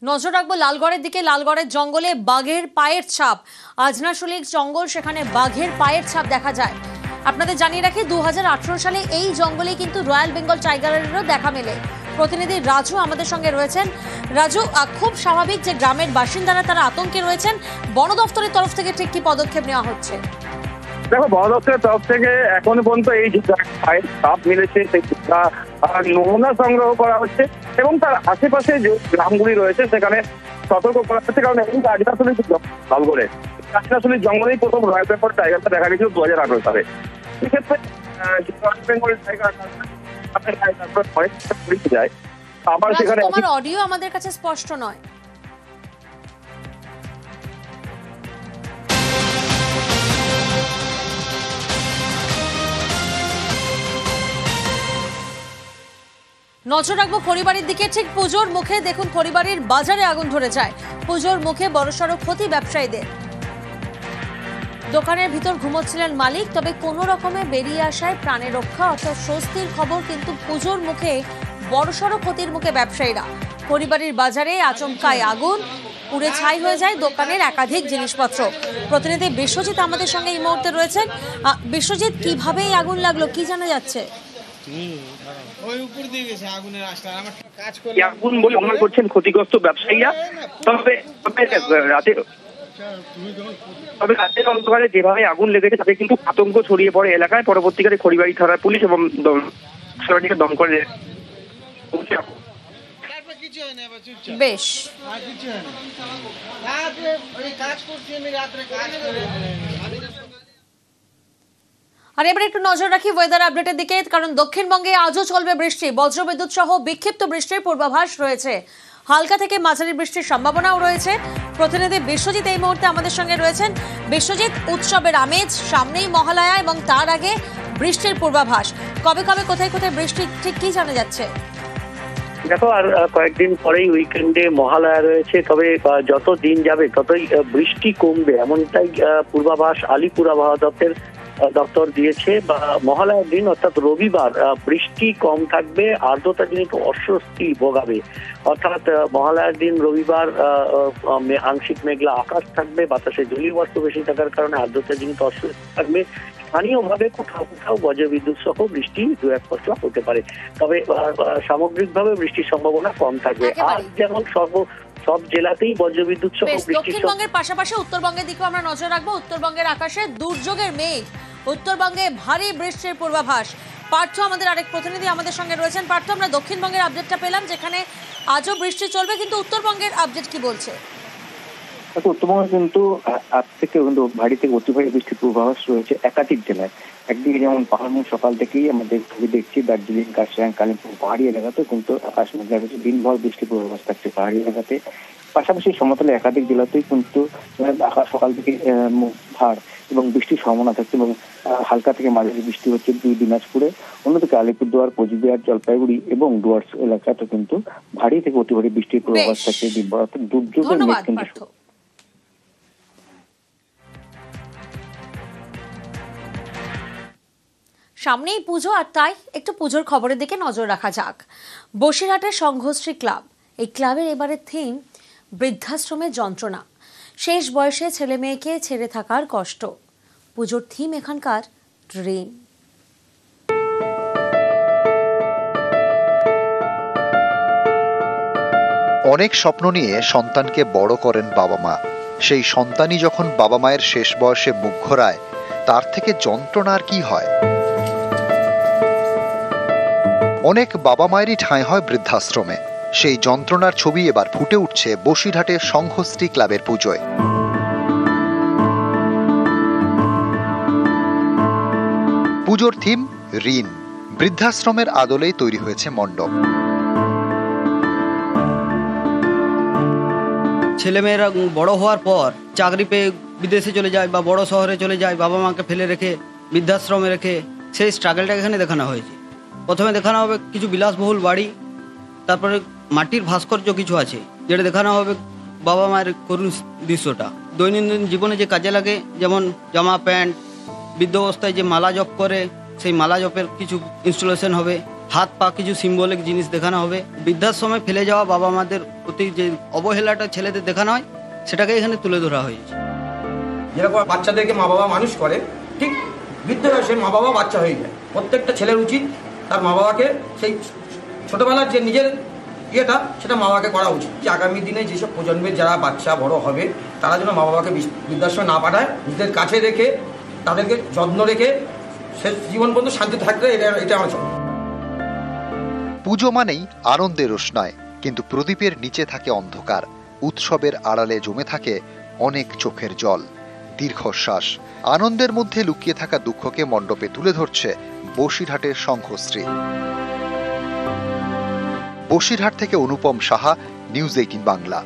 নজর রাখবো লালগড়ের দিকে। লালগড়ের জঙ্গলে বাঘের পায়ের ছাপ, আজনাশলির জঙ্গল, সেখানে বাঘের পায়ের ছাপ দেখা যায়। আপনাদের জানিয়ে রাখি 2018 সালে এই জঙ্গলে কিন্তু রয়্যাল বেঙ্গল টাইগারেরও দেখা মেলে। প্রতিনিধি রাজু আমাদের সঙ্গে রয়েছেন। রাজু, খুব স্বাভাবিক যে গ্রামের বাসিন্দারা তারা আতঙ্কে রয়েছেন, বন দপ্তরের তরফ থেকে ঠিক কি পদক্ষেপ নেওয়া হচ্ছে? দেখো, বন দপ্তরের তরফ থেকে এখনো পর্যন্ত এই যে পায়ের ছাপ মিলেছে সেই নমুনা সংগ্রহ করা হচ্ছে এবং তার আশেপাশে যে গ্রামগুলি রয়েছে সেখানে সতর্ক করা হচ্ছে। কারণ এখন আজনাশলির জঙ্গলে আজনাশলির জঙ্গলেই প্রথম রয়্যাল বেঙ্গল টাইগারটা দেখা গেছিল 2018 সালে। সেক্ষেত্রে রয়্যাল বেঙ্গল টাইগার যায় আবার সেখানে তোমার অডিও আমাদের কাছে স্পষ্ট নয়। নজর রাখবো খড়িবাড়ির দিকে। ঠিক পুজোর মুখে দেখুন খড়িবাড়ির বাজারে আগুন ধরে যায়। পুজোর মুখে বড়সড় ক্ষতি ব্যবসায়ীদের। দোকানের ভিতর ঘুমোচ্ছিলেন মালিক, তবে কোনো রকমে বেরিয়ে আসায় প্রাণে রক্ষা, অর্থাৎ স্বস্তির খবর। কিন্তু পুজোর মুখে বড়সড় ক্ষতির মুখে ব্যবসায়ীরা। খড়িবাড়ির বাজারে আচমকায় আগুন, পুড়ে ছাই হয়ে যায় দোকানের একাধিক জিনিসপত্র। প্রতিনিধি বিশ্বজিৎ আমাদের সঙ্গে এই মুহূর্তে রয়েছেন। বিশ্বজিৎ, কিভাবে এই আগুন লাগলো, কি জানা যাচ্ছে? আগুন বলে অনুমান করছেন ক্ষতিগ্রস্ত ব্যবসায়ীরা। তবে রাতের অন্ধকারে যেভাবে আগুন লেগেছে তাতে কিন্তু আতঙ্ক ছড়িয়ে পড়ে এলাকায়। পরবর্তীকালে খড়িবাড়ি থানার পুলিশ এবং দমকল বেশ। আর এবার একটু নজর রাখি ওয়েদার আপডেটের দিকে, কারণ দক্ষিণবঙ্গে আজও চলবে বৃষ্টি। বজ্রবিদ্যুৎ সহ বিক্ষিপ্ত বৃষ্টির পূর্বাভাস রয়েছে। হালকা থেকে মাঝারি বৃষ্টির সম্ভাবনাও রয়েছে। প্রতিনিধি বিশ্বজিৎ এই মুহূর্তে আমাদের সঙ্গে রয়েছেন। বিশ্বজিৎ, উৎসবের আমেজ সামনেই, মহালয়া, এবং তার আগে বৃষ্টির পূর্বাভাস। কবে কবে কোথায় কোথায় বৃষ্টি ঠিক কি জানা যাচ্ছে? দেখো, আর কয়েকদিন পরেই উইকেন্ডে মহালয়া রয়েছে। তবে যত দিন যাবে ততই বৃষ্টি কমবে, এমনটাই পূর্বাভাস আলিপুর আবহাওয়া দপ্তর দিয়েছে। বা মহালয়ার দিন অর্থাৎ রবিবার বৃষ্টি কম থাকবে, আর্দ্রতাজনিত অস্বস্তি ভোগাবে। অর্থাৎ মহালয়ার দিন রবিবার আংশিক মেঘলা আকাশ থাকবে, বাতাসে জলীয় বাষ্প বেশি থাকার কারণে আর্দ্রতাজনিত অস্বস্তি থাকবে। স্থানীয়ভাবে কোথাও কোথাও বজ্রবিদ্যুৎ সহ বৃষ্টি 1-2 হতে পারে। তবে সামগ্রিকভাবে বৃষ্টির সম্ভাবনা কম থাকবে। আর যেমন সব জেলাতেই বজ্রবিদ্যুৎ সহ বৃষ্টি। দক্ষিণবঙ্গের পাশাপাশি উত্তরবঙ্গের দিকেও আমরা নজর রাখবো। উত্তরবঙ্গের আকাশে দুর্যোগের মেঘ, উত্তরবঙ্গে ভারী বৃষ্টির পূর্বাভাস। পার্থ আমাদের আরেক প্রতিনিধি আমাদের সঙ্গে রয়েছেন। পার্থ, আমরা দক্ষিণবঙ্গের আপডেটটা পেলাম, যেখানে আজও বৃষ্টি চলবে, কিন্তু উত্তরবঙ্গের আপডেট কি বলছে? উত্তরবঙ্গে কিন্তু আজ থেকে ভারী থেকে অতি ভারী বৃষ্টির পূর্বাভাস রয়েছে একাধিক জেলায়। একদিকে যেমন পাহাড়মুখ সকাল থেকেই আমাদের ছবি দেখছি, দার্জিলিং, কার্শিয়াং, কালিম্পং পাহাড়ি এলাকাতে কিন্তু আকাশ মেঘলা রয়েছে, দিনভর বৃষ্টির পূর্বাভাস থাকছে পাহাড়ি এলাকাতে। পাশাপাশি সমতলে একাধিক জেলাতেই কিন্তু আকাশ সকাল থেকে ভার এবং বৃষ্টির সম্ভাবনা থাকছে এবং হালকা থেকে মাঝারি বৃষ্টি হচ্ছে দিনাজপুরে। অন্যদিকে আলিপুরদুয়ার, কোচবিহার, জলপাইগুড়ি এবং ডুয়ার্স এলাকাতে কিন্তু ভারী থেকে অতি ভারী বৃষ্টির পূর্বাভাস থাকছে দিনভর, অর্থাৎ দুর্যোগের মেঘ কিন্তু। সামনেই পুজো, আর তাই একটু পুজোর খবরের দিকে নজর রাখা যাক। বসিরহাটের সংঘশ্রী ক্লাব, এই ক্লাবের এবারের থিম বৃদ্ধাশ্রমের যন্ত্রণা। শেষ বয়সে ছেলে মেয়েকে ছেড়ে থাকার কষ্ট। পুজোর থিম এখানকার ঋণ। অনেক স্বপ্ন নিয়ে সন্তানকে বড় করেন বাবা মা। সেই সন্তানই যখন বাবা মায়ের শেষ বয়সে মুখ ঘোরায়, তার থেকে যন্ত্রণা আর কি হয়? অনেক বাবা মায়েরই ঠাঁই হয় বৃদ্ধাশ্রমে। সেই যন্ত্রণার ছবি এবার ফুটে উঠছে বসিরহাটের সংঘশ্রী ক্লাবের পুজোয়। পুজোর থিম ঋণ। বৃদ্ধাশ্রমের আদলেই তৈরি হয়েছে মণ্ডপ। ছেলেমেয়েরা বড় হওয়ার পর চাকরি পেয়ে বিদেশে চলে যায় বা বড় শহরে চলে যায়, বাবা মাকে ফেলে রেখে বৃদ্ধাশ্রমে রেখে, সেই স্ট্রাগলটা এখানে দেখানো হয়েছে। প্রথমে দেখানো হবে কিছু বিলাসবহুল বাড়ি, তারপরে মাটির ভাস্কর্য কিছু আছে যেটা দেখানো হবে বাবা মায়ের করুণ দৃশ্যটা। দৈনন্দিন জীবনে যে কাজে লাগে, যেমন জামা প্যান্ট, বৃদ্ধ অবস্থায় যে মালা জপ করে সেই মালা জপের কিছু ইনস্টলেশন হবে। হাত পা কিছু সিম্বলিক জিনিস দেখানো হবে। বৃদ্ধাশ্রমে ফেলে যাওয়া বাবা মাদের প্রতি যে অবহেলাটা ছেলেদের দেখানো হয় সেটাকে এখানে তুলে ধরা হয়েছে। যেরকম বাচ্চাদেরকে মা বাবা মানুষ করে, ঠিক বৃদ্ধ বয়সে মা বাবা বাচ্চা হয়ে যায়। প্রত্যেকটা ছেলের উচিত তার মা বাবাকে সেই ছোটবেলার যে নিজের ইয়েটা সেটা মা বাবাকে করা উচিত। যে আগামী দিনে যেসব প্রজন্মের যারা বাচ্চা বড় হবে তারা যেন মা বাবাকে বৃদ্ধাশ্রমে না পাঠায়, নিজেদের কাছে রেখে তাদেরকে যত্ন রেখে শেষ জীবন পর্যন্ত শান্তি থাকতে, এটা আমার জন্য। পুজো মানেই আনন্দের রোশনায়, কিন্তু প্রদীপের নিচে থাকে অন্ধকার। উৎসবের আড়ালে জমে থাকে অনেক চোখের জল, দীর্ঘশ্বাস। আনন্দের মধ্যে লুকিয়ে থাকা দুঃখকে মণ্ডপে তুলে ধরছে বসিরহাটের সংঘশ্রী। বসিরহাট থেকে অনুপম সাহা, নিউজ 18 বাংলা।